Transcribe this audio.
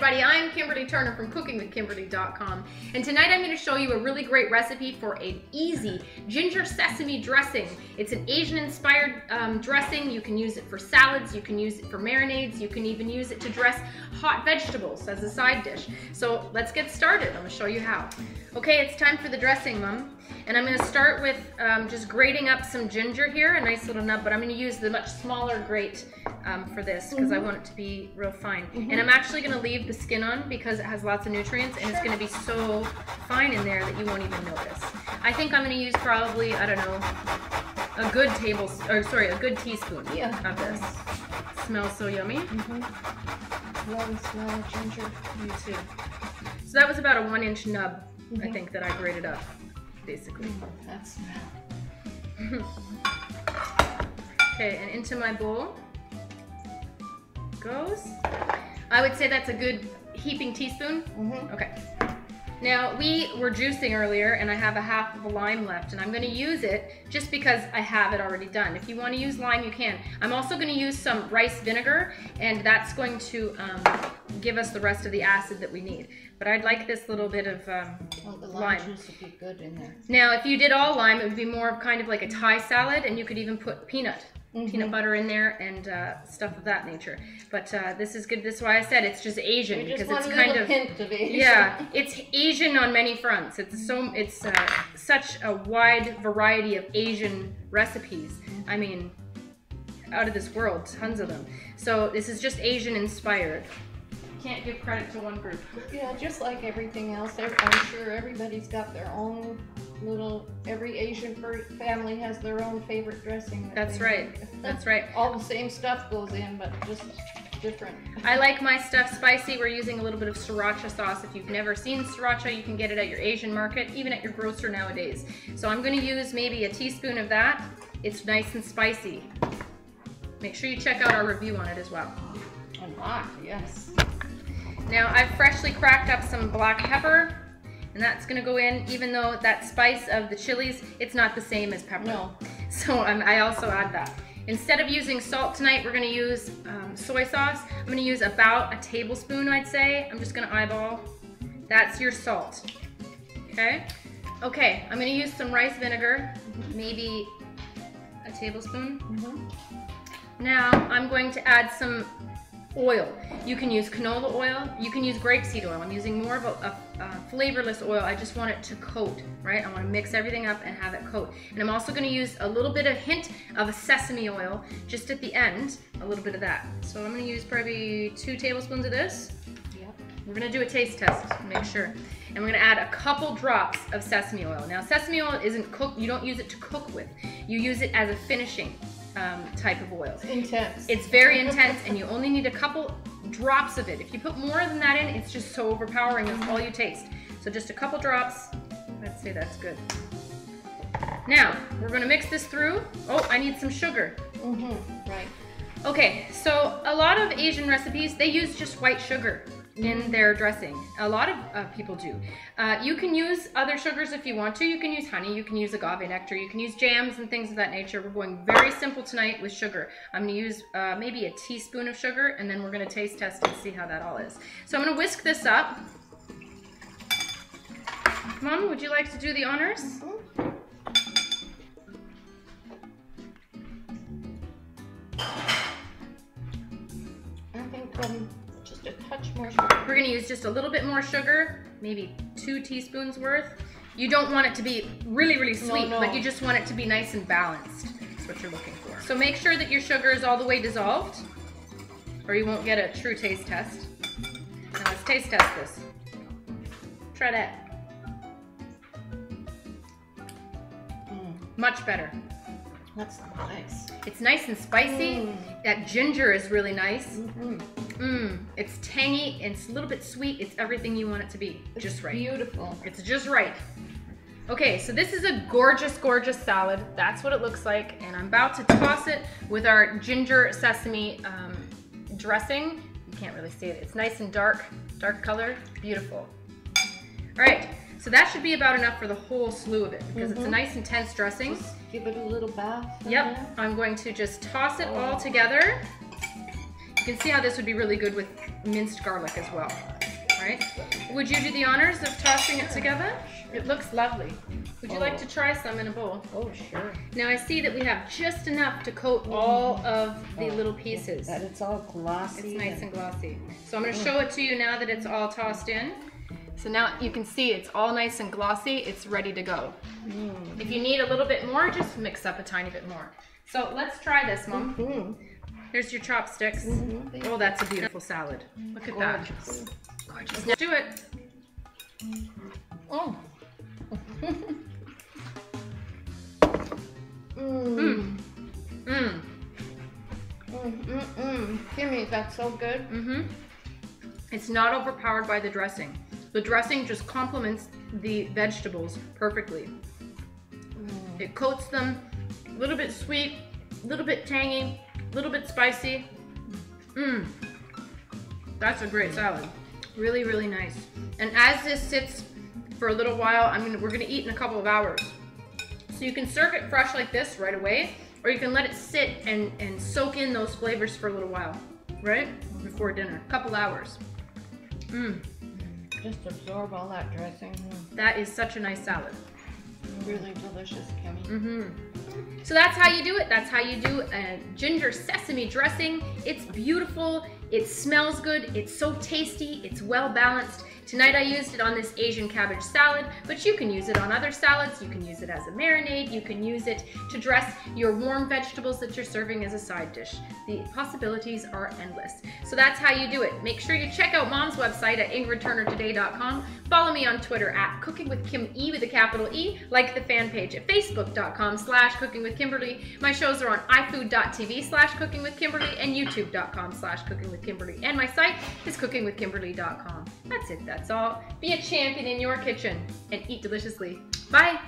everybody, I'm Kimberly Turner from cookingwithkimberly.com, and tonight I'm going to show you a really great recipe for an easy ginger sesame dressing. It's an Asian inspired dressing. You can use it for salads, you can use it for marinades, you can even use it to dress hot vegetables as a side dish. So let's get started. I'm going to show you how. Okay, it's time for the dressing, Mom. And I'm going to start with just grating up some ginger here, a nice little nub, but I'm going to use the much smaller grate for this because I want it to be real fine. And I'm actually going to leave the skin on because it has lots of nutrients and it's going to be so fine in there that you won't even notice. I think I'm going to use probably, I don't know, a good a good teaspoon of this. It smells so yummy. Love the smell of ginger. Me too. So that was about a 1-inch nub, I think, that I grated up, basically. That smell. Okay, and into my bowl goes. I would say that's a good heaping teaspoon. Okay. Now, we were juicing earlier, and I have a half of a lime left, and I'm going to use it just because I have it already done. If you want to use lime, you can. I'm also going to use some rice vinegar, and that's going to give us the rest of the acid that we need. But I'd like this little bit of well, the lime juice would be good in there. Now, if you did all lime, it would be more of kind of like a Thai salad, and you could even put peanut butter in there and stuff of that nature. But this is good. This is why I said it's just Asian, because it's kind of hint of Asian. Yeah, it's Asian on many fronts. It's such a wide variety of Asian recipes. I mean, out of this world, tons of them. So this is just Asian inspired. Can't give credit to one group. Yeah, just like everything else, I'm sure everybody's got their own little, every Asian family has their own favorite dressing. That's right. That's right. All the same stuff goes in, but just different. I like my stuff spicy. We're using a little bit of sriracha sauce. If you've never seen sriracha, you can get it at your Asian market, even at your grocer nowadays. So I'm going to use maybe a teaspoon of that. It's nice and spicy. Make sure you check out our review on it as well. A lot, yes. Now, I've freshly cracked up some black pepper, and that's going to go in, even though that spice of the chilies, it's not the same as pepper. No. So I also add that. Instead of using salt tonight, we're going to use soy sauce. I'm going to use about a tablespoon, I'd say. I'm just going to eyeball. That's your salt. Okay? Okay, I'm going to use some rice vinegar, maybe a tablespoon. Now, I'm going to add some oil. You can use canola oil, you can use grapeseed oil. I'm using more of a flavorless oil. I just want it to coat, right? I want to mix everything up and have it coat. And I'm also going to use a little bit of hint of a sesame oil just at the end, a little bit of that. So I'm going to use probably 2 tablespoons of this. Yep. We're going to do a taste test to make sure. And we're going to add a couple drops of sesame oil. Now, sesame oil isn't cooked, you don't use it to cook with. You use it as a finishing type of oil. It's intense. It's very intense, and you only need a couple drops of it. If you put more than that in, it's just so overpowering. It's all you taste. So just a couple drops. I'd say that's good. Now, we're going to mix this through. Oh, I need some sugar. Right. Okay, so a lot of Asian recipes, they use just white sugar in their dressing. A lot of people do. You can use other sugars if you want to. You can use honey, you can use agave nectar, you can use jams and things of that nature. We're going very simple tonight with sugar. I'm going to use maybe a teaspoon of sugar, and then we're going to taste test and see how that all is. So I'm going to whisk this up. Mom, would you like to do the honors? I think just a touch more sugar. We're going to use just a little bit more sugar, maybe 2 teaspoons worth. You don't want it to be really, really sweet, but you just want it to be nice and balanced. That's what you're looking for. So make sure that your sugar is all the way dissolved, or you won't get a true taste test. Now let's taste test this. Try that. Much better. That's nice. It's nice and spicy. That ginger is really nice. It's tangy, and it's a little bit sweet. It's everything you want it to be. Just right. Beautiful. It's just right. Okay, so this is a gorgeous, gorgeous salad. That's what it looks like, and I'm about to toss it with our ginger sesame dressing. You can't really see it. It's nice and dark color. Beautiful. All right, so that should be about enough for the whole slew of it, because it's a nice intense dressing. Just give it a little bath. Yep, I'm going to just toss it all together. You can see how this would be really good with minced garlic as well. right. Would you do the honors of tossing it together? It looks lovely. Would you like to try some in a bowl? Oh, sure. Now I see that we have just enough to coat all of the little pieces. That it's all glossy. It's nice and glossy. So I'm going to show it to you now that it's all tossed in. So now you can see it's all nice and glossy. It's ready to go. If you need a little bit more, just mix up a tiny bit more. So let's try this, Mom. Here's your chopsticks. Oh, that's a beautiful salad. Look at that. Gorgeous. Now do it. Oh. Kimmy, that's so good. It's not overpowered by the dressing. The dressing just complements the vegetables perfectly. It coats them a little bit sweet, a little bit tangy, a little bit spicy. That's a great salad. Really, really nice. And as this sits for a little while, we're gonna eat in a couple of hours. So you can serve it fresh like this right away, or you can let it sit and soak in those flavors for a little while, right? Before dinner, a couple hours. Just absorb all that dressing. That is such a nice salad. Really delicious, Kimmy. So that's how you do it. That's how you do a ginger sesame dressing. It's beautiful. It smells good. It's so tasty. It's well balanced. Tonight I used it on this Asian cabbage salad, but you can use it on other salads. You can use it as a marinade. You can use it to dress your warm vegetables that you're serving as a side dish. The possibilities are endless. So that's how you do it. Make sure you check out Mom's website at ingridturnertoday.com. Follow me on Twitter at cookingwithkime with a capital E. Like the fan page at facebook.com/cookingwithkimberly. My shows are on ifood.tv/cookingwithkimberly and youtube.com/cookingwithkimberly. And my site is cookingwithkimberly.com. That's it. That's all. Be a champion in your kitchen and eat deliciously. Bye.